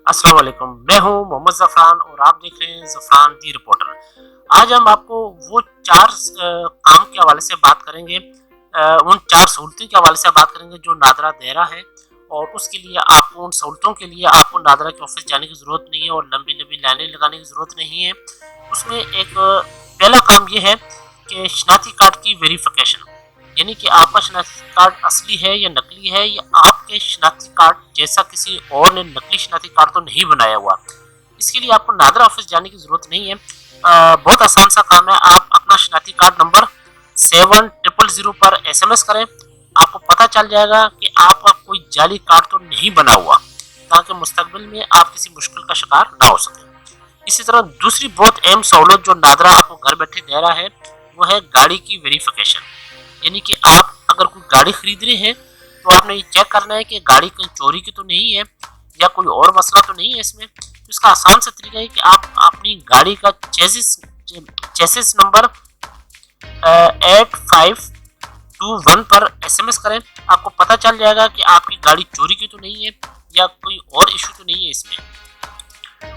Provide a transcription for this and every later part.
अस्सलाम वालेकुम। मैं हूं मोहम्मद ज़फ़रान और आप देख रहे हैं ज़फ़रान दी रिपोर्टर। आज हम आपको वो 4 काम के हवाले से बात करेंगे, उन 4 सहूलतों के हवाले से बात करेंगे जो नादरा दे रहा है, और उसके लिए आपको, उन सहूलतों के लिए आपको नादरा के ऑफिस जाने की ज़रूरत नहीं है और लंबी-लंबी लाइनें लगाने की ज़रूरत नहीं है। उसमें एक पहला काम ये है कि शनाख्ती कार्ड की वेरिफिकेशन, यानी कि आपका शनाख्ती कार्ड असली है या नकली है, या आपके शनाख्ती कार्ड जैसा किसी और ने नकली शनाख्ती कार्ड तो नहीं बनाया हुआ। इसके लिए आपको नादरा ऑफिस जाने की ज़रूरत नहीं है। बहुत आसान सा काम है। आप अपना शनाख्ती कार्ड नंबर 7000 पर SMS करें। आपको पता चल जाएगा कि आपका कोई जाली कार्ड तो नहीं बना हुआ, ताकि मुस्तकबिल में आप किसी मुश्किल का शिकार ना हो सके। इसी तरह दूसरी बहुत अहम सहूलत जो नादरा आपको घर बैठे दे रहा है, वो है गाड़ी की वेरिफिकेशन। यानी कि आप अगर कोई गाड़ी खरीद रहे हैं तो आपने ये चेक करना है कि गाड़ी कहीं चोरी की तो नहीं है या कोई और मसला तो नहीं है इसमें। तो इसका आसान सा तरीका है कि आप अपनी गाड़ी का चेसिस नंबर 8521 पर SMS करें। आपको पता चल जाएगा कि आपकी गाड़ी चोरी की तो नहीं है या कोई और इशू तो नहीं है इसमें।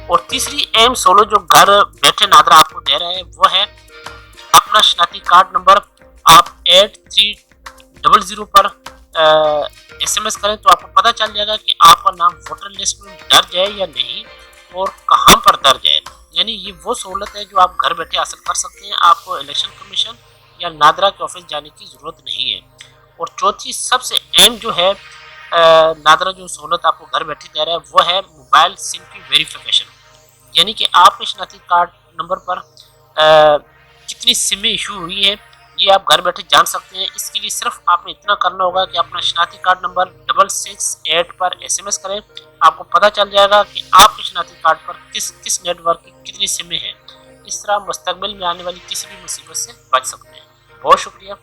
और तीसरी अहम सहूलत जो घर बैठे नादरा आपको दे रहा है, वो है अपना शनाख्ती कार्ड नंबर आप 8300 पर SMS करें, तो आपको पता चल जाएगा कि आपका नाम वोटर लिस्ट में दर्ज है या नहीं और कहां पर दर्ज है। यानी ये वो सहूलत है जो आप घर बैठे हासिल कर सकते हैं। आपको इलेक्शन कमीशन या नादरा के ऑफिस जाने की ज़रूरत नहीं है। और चौथी सबसे अहम जो है, नादरा जो सहूलत आपको घर बैठे दे रहा है, वो है मोबाइल सिम की वेरिफिकेशन। यानी कि आपके शनाख्ती कार्ड नंबर पर कितनी सिमें इशू हुई है, ये आप घर बैठे जान सकते हैं। इसके लिए सिर्फ आपने इतना करना होगा कि अपना शनाख्ती कार्ड नंबर 668 पर SMS करें। आपको पता चल जाएगा कि आपके शनाख्ती कार्ड पर किस किस नेटवर्क की कितनी सिमें हैं। इस तरह मुस्तकबिल में आने वाली किसी भी मुसीबत से बच सकते हैं। बहुत शुक्रिया।